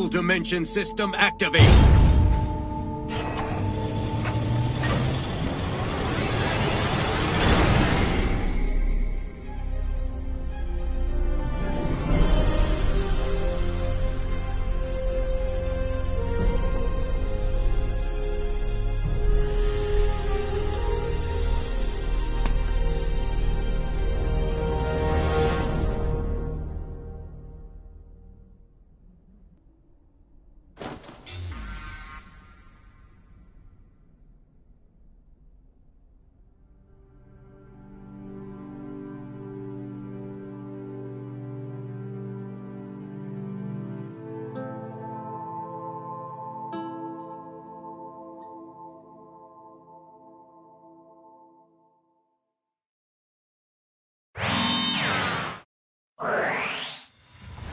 Dual Dimension System activate!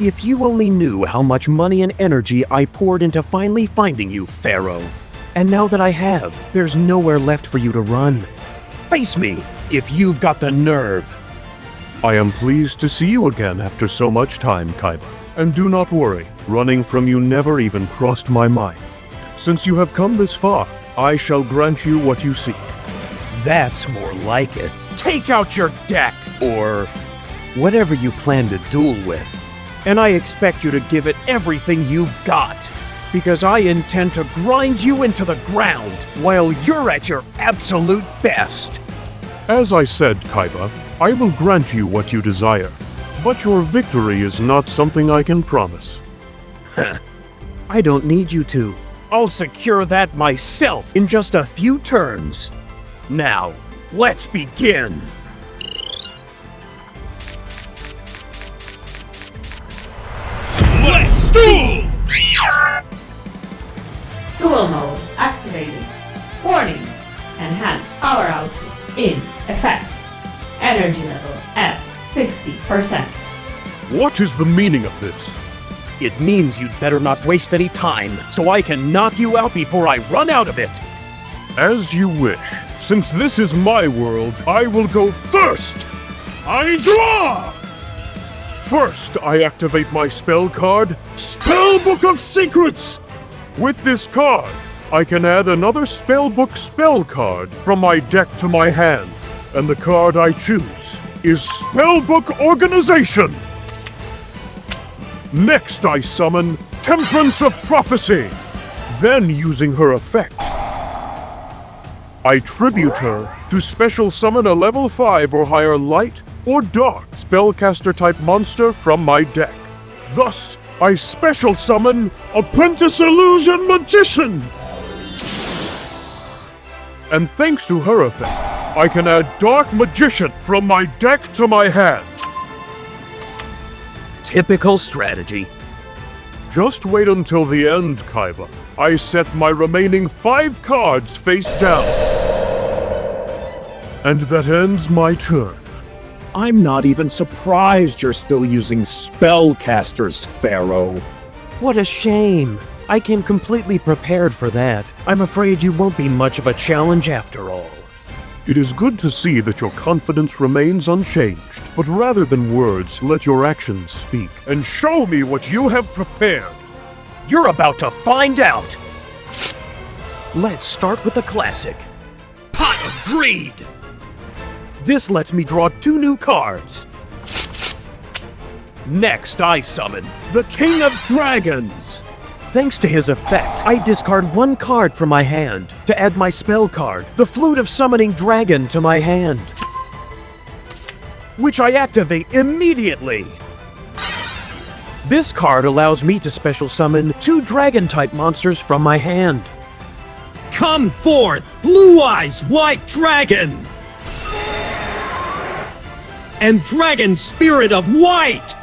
If you only knew how much money and energy I poured into finally finding you, Pharaoh. And now that I have, there's nowhere left for you to run. Face me, if you've got the nerve. I am pleased to see you again after so much time, Kaiba. And do not worry, running from you never even crossed my mind. Since you have come this far, I shall grant you what you seek. That's more like it. Take out your deck, or whatever you plan to duel with. And I expect you to give it everything you've got, because I intend to grind you into the ground while you're at your absolute best. As I said, Kaiba, I will grant you what you desire, but your victory is not something I can promise. I don't need you to. I'll secure that myself in just a few turns. Now, let's begin. Let's duel! Duel mode activated. Warning. Enhanced power output in effect. Energy level at 60%. What is the meaning of this? It means you'd better not waste any time, so I can knock you out before I run out of it. As you wish. Since this is my world, I will go first! I draw! First, I activate my spell card, Spellbook of Secrets! With this card, I can add another Spellbook spell card from my deck to my hand, and the card I choose is Spellbook Organization! Next, I summon Temperance of Prophecy! Then, using her effect, I tribute her to special summon a level 5 or higher light or dark spellcaster-type monster from my deck. Thus, I special summon Apprentice Illusion Magician! And thanks to her effect, I can add Dark Magician from my deck to my hand. Typical strategy. Just wait until the end, Kaiba. I set my remaining 5 cards face down. And that ends my turn. I'm not even surprised you're still using spellcasters, Pharaoh. What a shame. I came completely prepared for that. I'm afraid you won't be much of a challenge after all. It is good to see that your confidence remains unchanged. But rather than words, let your actions speak. And show me what you have prepared. You're about to find out. Let's start with a classic. Pot of Greed! This lets me draw 2 new cards. Next, I summon the King of Dragons. Thanks to his effect, I discard 1 card from my hand to add my spell card, the Flute of Summoning Dragon, to my hand, which I activate immediately. This card allows me to special summon 2 dragon-type monsters from my hand. Come forth, Blue Eyes White Dragon! And Dragon Spirit of White!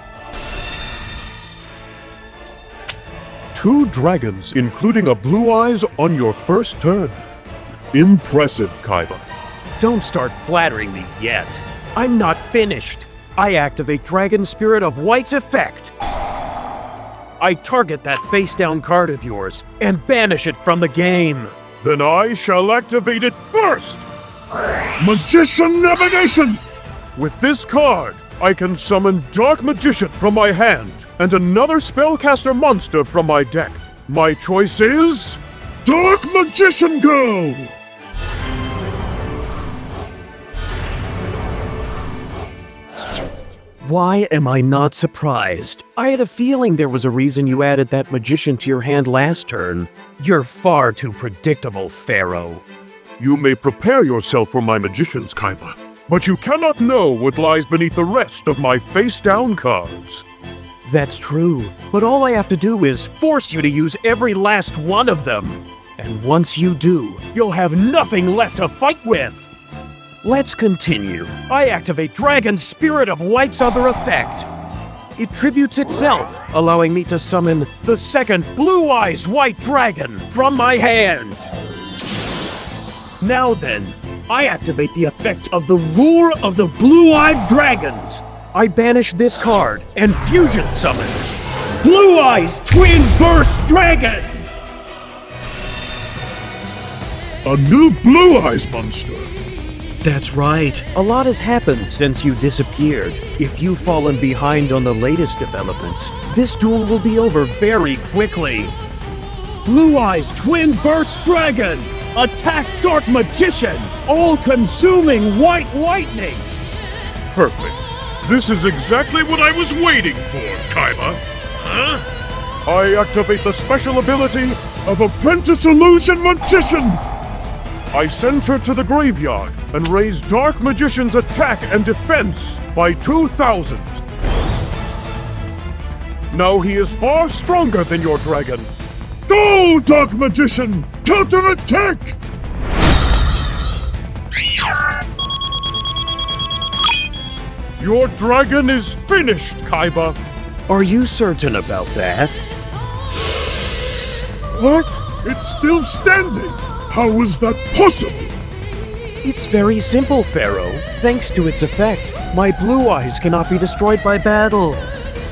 2 dragons, including a Blue Eyes, on your first turn. Impressive, Kaiba. Don't start flattering me yet. I'm not finished. I activate Dragon Spirit of White's effect. I target that face-down card of yours and banish it from the game. Then I shall activate it first! Magician Navigation! With this card, I can summon Dark Magician from my hand and another spellcaster monster from my deck. My choice is... Dark Magician Girl! Why am I not surprised? I had a feeling there was a reason you added that magician to your hand last turn. You're far too predictable, Pharaoh. You may prepare yourself for my magicians, Kaiba, but you cannot know what lies beneath the rest of my face-down cards. That's true, but all I have to do is force you to use every last one of them. And once you do, you'll have nothing left to fight with. Let's continue. I activate Dragon's Spirit of Light's other effect. It tributes itself, allowing me to summon the second Blue Eyes White Dragon from my hand. Now then, I activate the effect of the Roar of the Blue-Eyed Dragons. I banish this card and fusion summon Blue Eyes Twin Burst Dragon! A new Blue Eyes monster. That's right. A lot has happened since you disappeared. If you've fallen behind on the latest developments, this duel will be over very quickly. Blue Eyes Twin Burst Dragon! Attack Dark Magician! All-consuming White Lightning! Perfect. This is exactly what I was waiting for, Kaiba. Huh? I activate the special ability of Apprentice Illusion Magician! I send her to the graveyard and raise Dark Magician's attack and defense by 2,000. Now he is far stronger than your dragon. Go, Dark Magician! Counterattack! Your dragon is finished, Kaiba. Are you certain about that? What? It's still standing. How is that possible? It's very simple, Pharaoh. Thanks to its effect, my blue eyes cannot be destroyed by battle.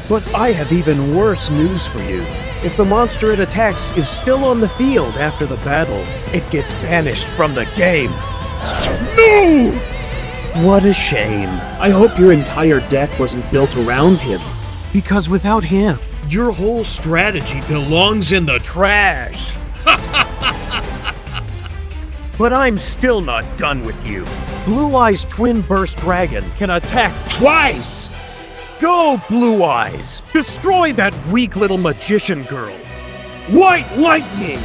But I have even worse news for you. If the monster it attacks is still on the field after the battle, it gets banished from the game. No! What a shame. I hope your entire deck wasn't built around him. Because without him, your whole strategy belongs in the trash. But I'm still not done with you. Blue Eyes Twin Burst Dragon can attack twice! Go, Blue Eyes! Destroy that weak little magician girl! White Lightning!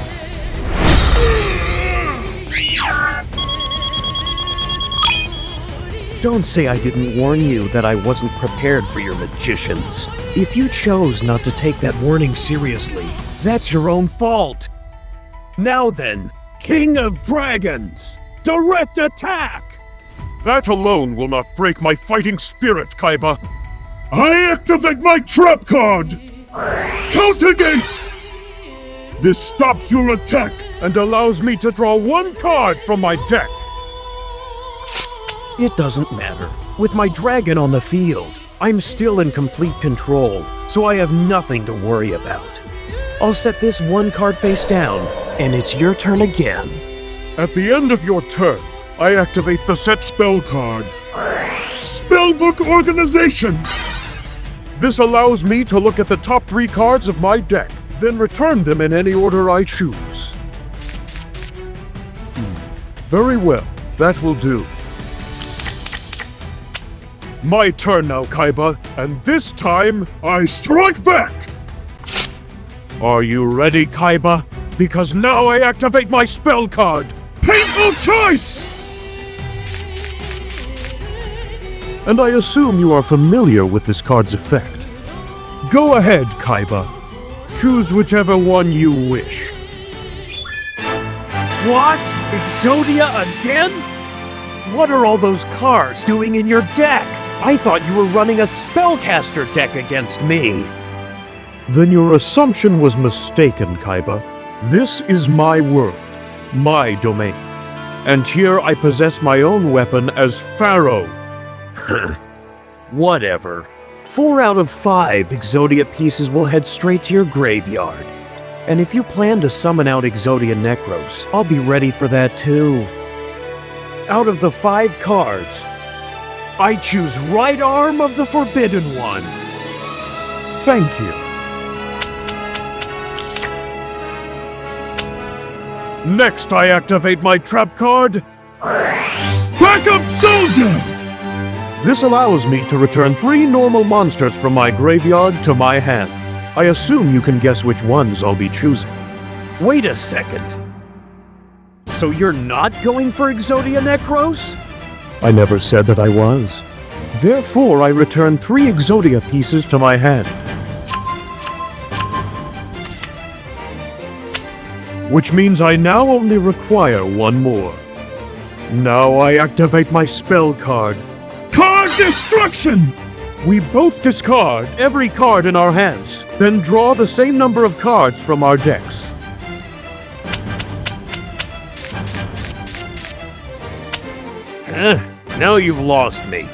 Don't say I didn't warn you that I wasn't prepared for your magicians. If you chose not to take that warning seriously, that's your own fault. Now then, King of Dragons! Direct attack! That alone will not break my fighting spirit, Kaiba. I activate my trap card! Countergate! This stops your attack and allows me to draw one card from my deck. It doesn't matter. With my dragon on the field, I'm still in complete control, so I have nothing to worry about. I'll set this one card face down, and it's your turn again. At the end of your turn, I activate the set spell card. Spellbook Organization! This allows me to look at the top 3 cards of my deck, then return them in any order I choose. Very well, that will do. My turn now, Kaiba, and this time, I strike back! Are you ready, Kaiba? Because now I activate my spell card, Painful Choice! And I assume you are familiar with this card's effect. Go ahead, Kaiba. Choose whichever one you wish. What? Exodia again? What are all those cards doing in your deck? I thought you were running a spellcaster deck against me. Then your assumption was mistaken, Kaiba. This is my world, my domain. And here I possess my own weapon as Pharaoh. Whatever. 4 out of 5 Exodia pieces will head straight to your graveyard. And if you plan to summon out Exodia Necros, I'll be ready for that too. Out of the 5 cards, I choose Right Arm of the Forbidden One. Thank you. Next, I activate my trap card. Backup soldier! This allows me to return 3 normal monsters from my graveyard to my hand. I assume you can guess which ones I'll be choosing. Wait a second. So you're not going for Exodia Necros? I never said that I was. Therefore, I return 3 Exodia pieces to my hand. Which means I now only require 1 more. Now I activate my spell card. Card destruction! We both discard every card in our hands, then draw the same number of cards from our decks. Now you've lost me.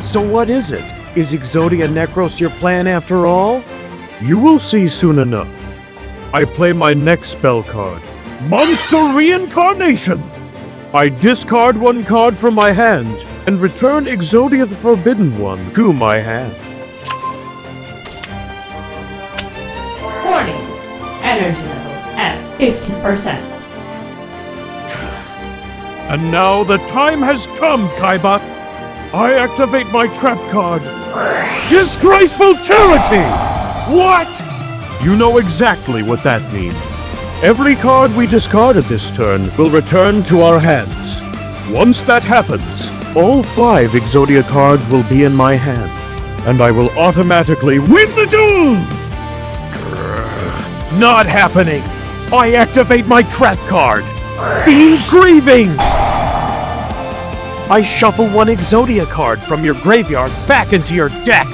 So what is it? Is Exodia Necros your plan after all? You will see soon enough. I play my next spell card. Monster Reincarnation! I discard 1 card from my hand and return Exodia the Forbidden One to my hand. Warning. Energy level at 50%. And now the time has come, Kaiba. I activate my trap card. Disgraceful charity! What? You know exactly what that means. Every card we discarded this turn will return to our hands. Once that happens, all 5 Exodia cards will be in my hand, and I will automatically win the duel! Not happening! I activate my trap card! Fiend Grieving! I shuffle 1 Exodia card from your graveyard back into your deck!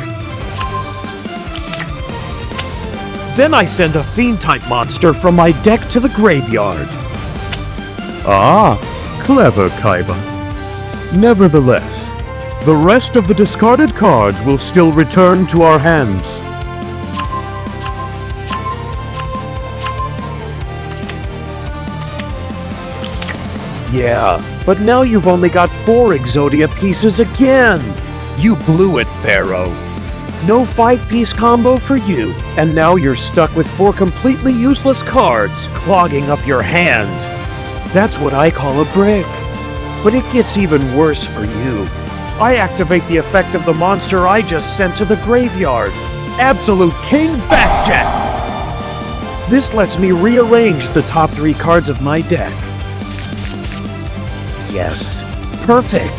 Then I send a Fiend-type monster from my deck to the graveyard. Ah, clever, Kaiba. Nevertheless, the rest of the discarded cards will still return to our hands. Yeah, but now you've only got 4 Exodia pieces again! You blew it, Pharaoh. No 5-piece combo for you, and now you're stuck with 4 completely useless cards clogging up your hand. That's what I call a brick. But it gets even worse for you. I activate the effect of the monster I just sent to the graveyard. Absolute King Backjack! This lets me rearrange the top 3 cards of my deck. Yes, perfect.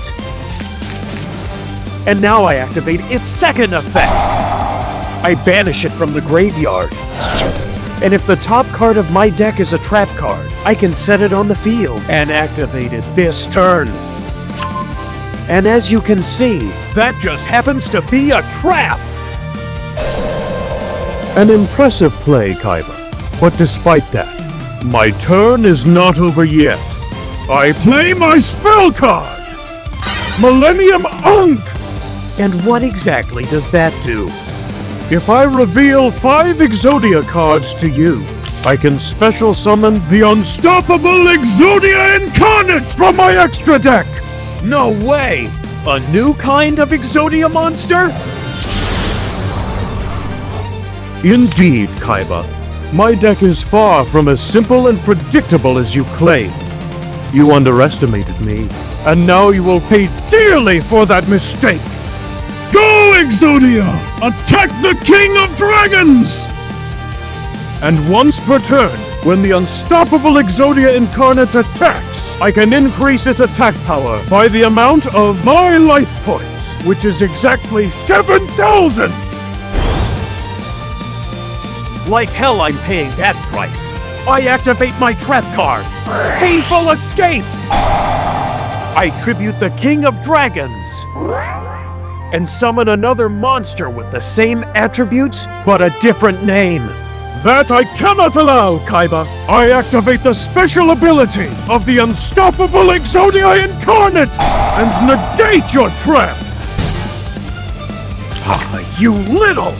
And now I activate its second effect. I banish it from the graveyard. And if the top card of my deck is a trap card, I can set it on the field and activate it this turn. And as you can see, that just happens to be a trap! An impressive play, Kaiba. But despite that, my turn is not over yet. I play my spell card! Millennium Unk! And what exactly does that do? If I reveal 5 Exodia cards to you, I can special summon the unstoppable Exodia Incarnate from my extra deck! No way! A new kind of Exodia monster? Indeed, Kaiba. My deck is far from as simple and predictable as you claim. You underestimated me, and now you will pay dearly for that mistake! Go, Exodia! Attack the King of Dragons! And once per turn, when the unstoppable Exodia Incarnate attacks, I can increase its attack power by the amount of my life points, which is exactly 7,000! Like hell I'm paying that price. I activate my trap card. Painful Escape! I tribute the King of Dragons. And summon another monster with the same attributes, but a different name. That I cannot allow, Kaiba! I activate the special ability of the unstoppable Exodia Incarnate and negate your trap! You little!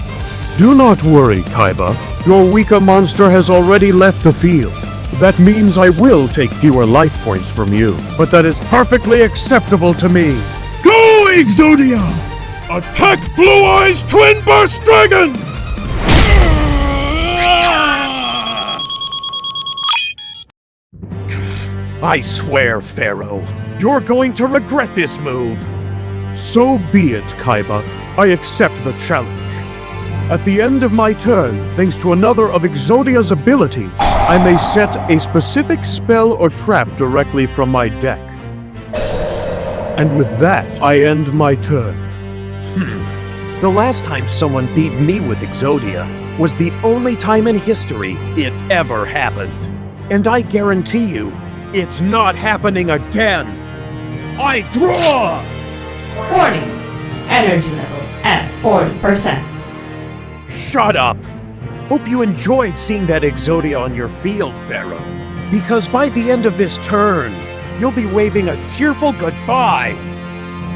Do not worry, Kaiba. Your weaker monster has already left the field. That means I will take fewer life points from you, but that is perfectly acceptable to me. Go, Exodia! Attack Blue Eyes Twin Burst Dragon! I swear, Pharaoh, you're going to regret this move. So be it, Kaiba. I accept the challenge. At the end of my turn, thanks to another of Exodia's abilities, I may set a specific spell or trap directly from my deck. And with that, I end my turn. The last time someone beat me with Exodia was the only time in history it ever happened. And I guarantee you, it's not happening again. I draw! Warning. Energy level at 40%. Shut up! Hope you enjoyed seeing that Exodia on your field, Pharaoh. Because by the end of this turn, you'll be waving a tearful goodbye.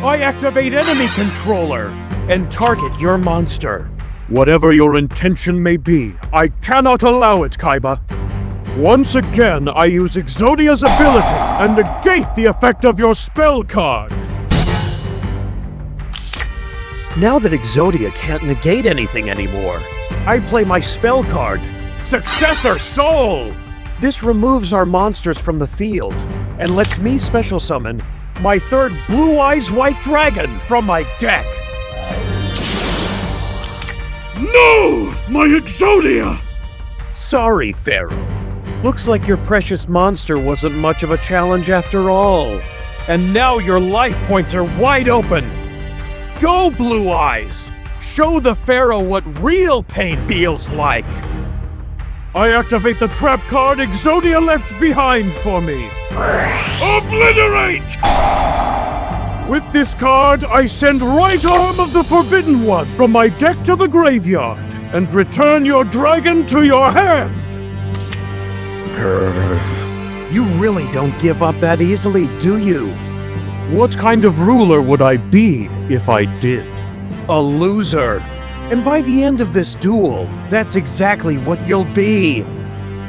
I activate enemy controller and target your monster. Whatever your intention may be, I cannot allow it, Kaiba. Once again, I use Exodia's ability and negate the effect of your spell card. Now that Exodia can't negate anything anymore, I play my spell card, Successor Soul! This removes our monsters from the field and lets me special summon my third Blue Eyes White Dragon from my deck. No! My Exodia! Sorry, Pharaoh. Looks like your precious monster wasn't much of a challenge after all. And now your life points are wide open. Go, Blue Eyes! Show the Pharaoh what real pain feels like! I activate the trap card Exodia left behind for me. Obliterate! With this card, I send Right Arm of the Forbidden One from my deck to the graveyard and return your dragon to your hand. Grr. You really don't give up that easily, do you? What kind of ruler would I be if I did? A loser. And by the end of this duel, that's exactly what you'll be.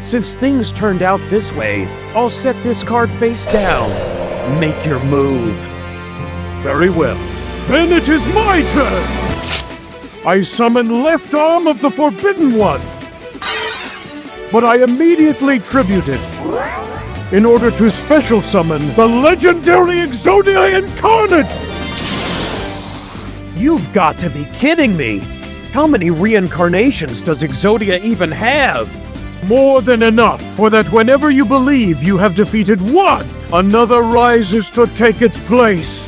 Since things turned out this way, I'll set this card face down. Make your move. Very well. Then it is my turn! I summon Left Arm of the Forbidden One. But I immediately tribute it in order to special summon the legendary Exodia Incarnate! You've got to be kidding me! How many reincarnations does Exodia even have? More than enough for that whenever you believe you have defeated one, another rises to take its place.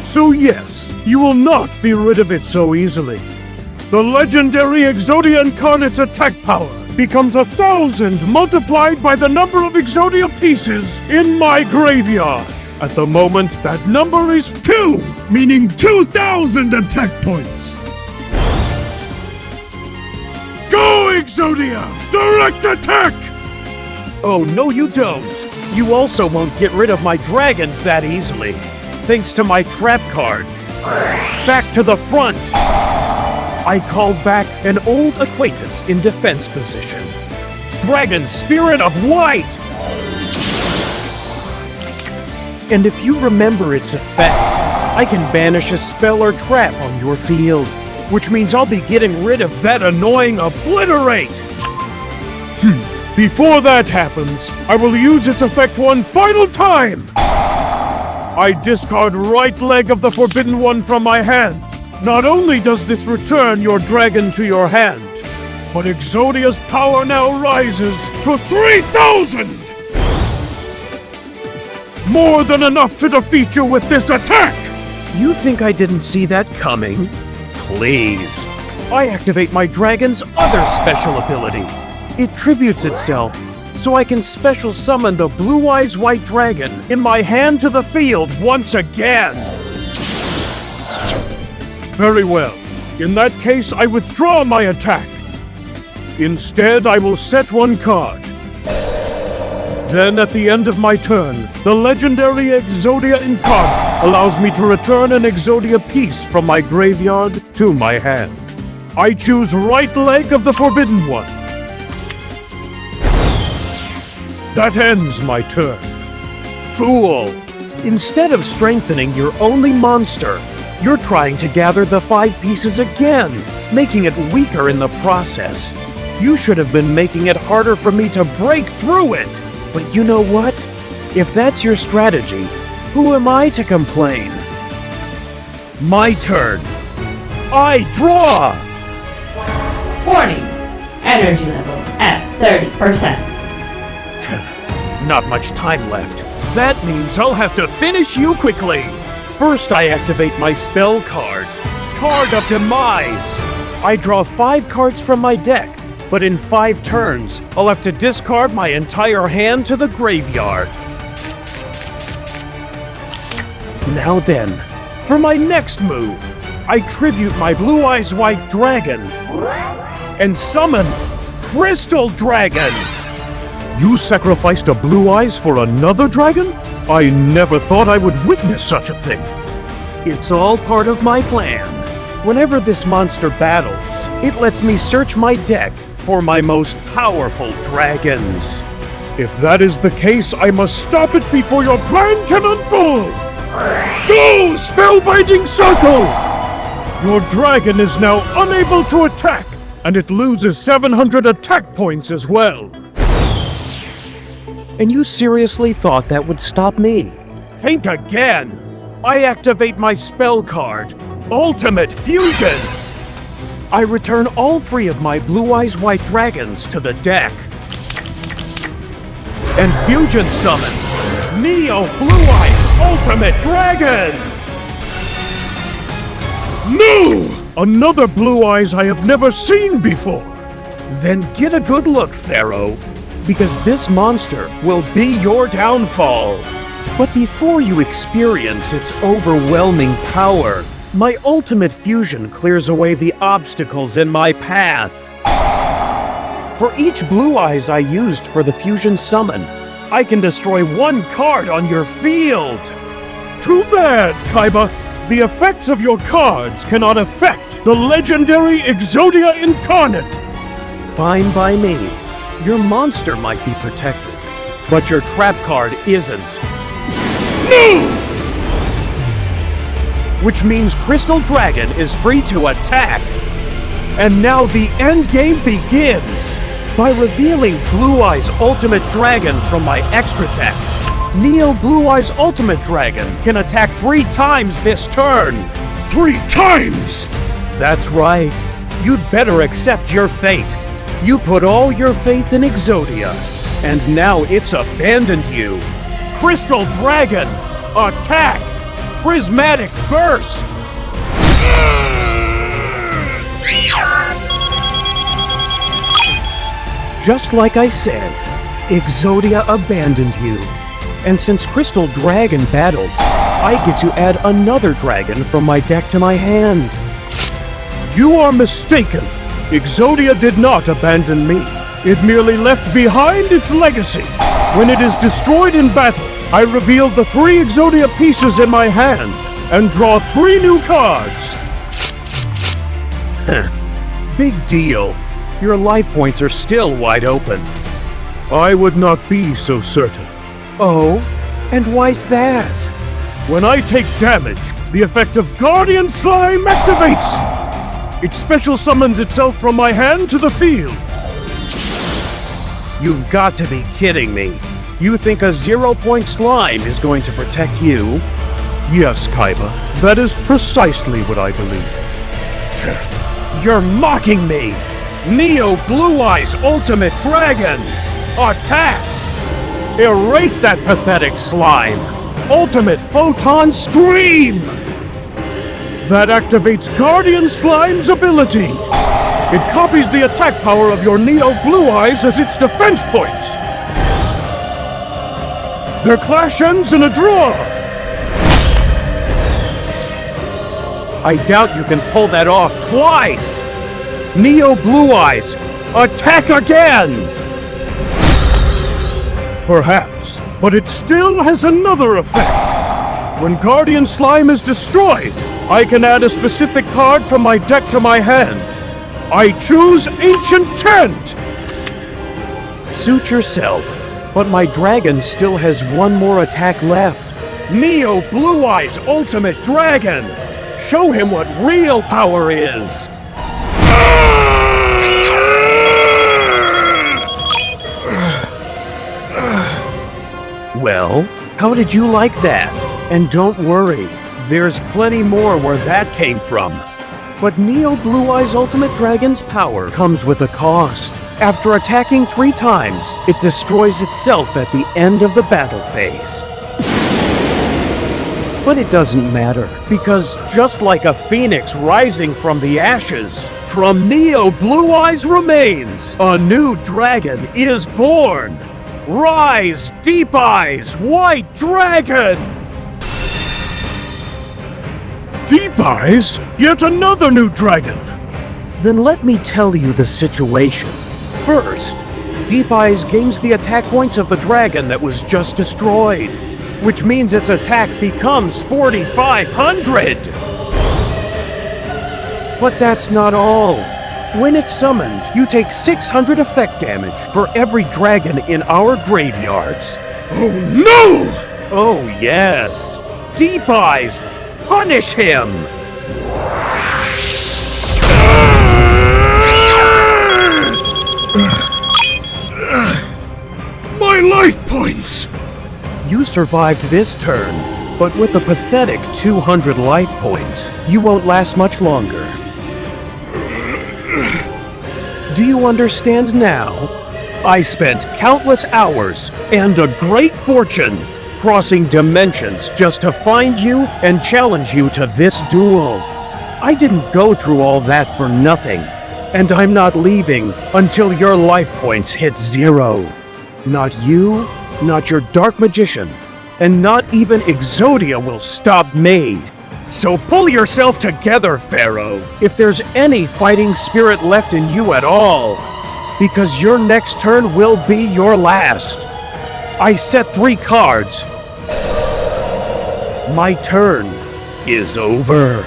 So yes, you will not be rid of it so easily. The legendary Exodia Incarnate's attack power becomes 1,000 multiplied by the number of Exodia pieces in my graveyard. At the moment, that number is 2, meaning 2,000 attack points. Go, Exodia! Direct attack! Oh, no you don't. You also won't get rid of my dragons that easily. Thanks to my trap card. Back to the front! I called back an old acquaintance in defense position. Dragon Spirit of White! And if you remember its effect, I can banish a spell or trap on your field, which means I'll be getting rid of that annoying Obliterate! Before that happens, I will use its effect one final time! I discard right leg of the Forbidden One from my hand. Not only does this return your dragon to your hand, but Exodia's power now rises to 3,000! More than enough to defeat you with this attack! You think I didn't see that coming? Please. I activate my dragon's other special ability. It tributes itself, so I can special summon the Blue Eyes White Dragon in my hand to the field once again. Very well. In that case, I withdraw my attack. Instead, I will set one card. Then, at the end of my turn, the legendary Exodia Incarnate allows me to return an Exodia piece from my graveyard to my hand. I choose right leg of the Forbidden One. That ends my turn. Fool! Instead of strengthening your only monster, you're trying to gather the 5 pieces again, making it weaker in the process. You should have been making it harder for me to break through it. But you know what? If that's your strategy, who am I to complain? My turn. I draw! Warning. Energy level at 30%. Not much time left. That means I'll have to finish you quickly. First, I activate my spell card. Card of Demise. I draw 5 cards from my deck, but in 5 turns, I'll have to discard my entire hand to the graveyard. Now then, for my next move, I tribute my Blue Eyes White Dragon and summon Crystal Dragon. You sacrificed a Blue Eyes for another dragon? I never thought I would witness such a thing. It's all part of my plan. Whenever this monster battles, it lets me search my deck for my most powerful dragons. If that is the case, I must stop it before your plan can unfold! Go, Spellbinding Circle! Your dragon is now unable to attack, and it loses 700 attack points as well. And you seriously thought that would stop me? Think again! I activate my spell card, Ultimate Fusion! I return all 3 of my Blue Eyes White Dragons to the deck. And Fusion summon Neo Blue Eyes Ultimate Dragon! No! Another Blue Eyes I have never seen before! Then get a good look, Pharaoh, because this monster will be your downfall. But before you experience its overwhelming power, my Ultimate Fusion clears away the obstacles in my path. For each Blue Eyes I used for the Fusion summon, I can destroy 1 card on your field. Too bad, Kaiba. The effects of your cards cannot affect the legendary Exodia Incarnate. Fine by me. Your monster might be protected, but your trap card isn't. No! Which means Crystal Dragon is free to attack. And now the end game begins. By revealing Blue Eyes Ultimate Dragon from my extra deck, Neo Blue Eyes Ultimate Dragon can attack 3 times this turn. 3 times? That's right. You'd better accept your fate. You put all your faith in Exodia, and now it's abandoned you. Crystal Dragon, attack! Prismatic Burst! Just like I said, Exodia abandoned you. And since Crystal Dragon battled, I get to add another dragon from my deck to my hand. You are mistaken. Exodia did not abandon me. It merely left behind its legacy. When it is destroyed in battle, I reveal the 3 Exodia pieces in my hand and draw 3 new cards. Big deal. Your life points are still wide open. I would not be so certain. Oh? And why's that? When I take damage, the effect of Guardian Slime activates! It special summons itself from my hand to the field. You've got to be kidding me. You think a 0-point slime is going to protect you? Yes, Kaiba. That is precisely what I believe. You're mocking me! Neo Blue Eyes Ultimate Dragon! Attack! Erase that pathetic slime! Ultimate Photon Stream! That activates Guardian Slime's ability! It copies the attack power of your Neo Blue Eyes as its defense points! Their clash ends in a draw! I doubt you can pull that off twice! Neo Blue Eyes, attack again! Perhaps, but it still has another effect. When Guardian Slime is destroyed, I can add a specific card from my deck to my hand. I choose Ancient Chant! Suit yourself, but my dragon still has 1 more attack left. Neo Blue Eyes Ultimate Dragon! Show him what real power is! Well, how did you like that? And don't worry, there's plenty more where that came from. But Neo Blue Eye's Ultimate Dragon's power comes with a cost. After attacking 3 times, it destroys itself at the end of the battle phase. But it doesn't matter, because just like a phoenix rising from the ashes, from Neo Blue Eye's remains, a new dragon is born! Rise, Deep Eyes, White Dragon! Deep Eyes? Yet another new dragon! Then let me tell you the situation. First, Deep Eyes gains the attack points of the dragon that was just destroyed, which means its attack becomes 4,500! But that's not all. When it's summoned, you take 600 effect damage for every dragon in our graveyards. Oh no! Oh yes! Deep Eyes, punish him! My life points! You survived this turn, but with a pathetic 200 life points, you won't last much longer. Do you understand now? I spent countless hours and a great fortune crossing dimensions just to find you and challenge you to this duel. I didn't go through all that for nothing, and I'm not leaving until your life points hit 0. Not you, not your Dark Magician, and not even Exodia will stop me. So pull yourself together, Pharaoh, if there's any fighting spirit left in you at all, because your next turn will be your last. I set 3 cards. My turn is over.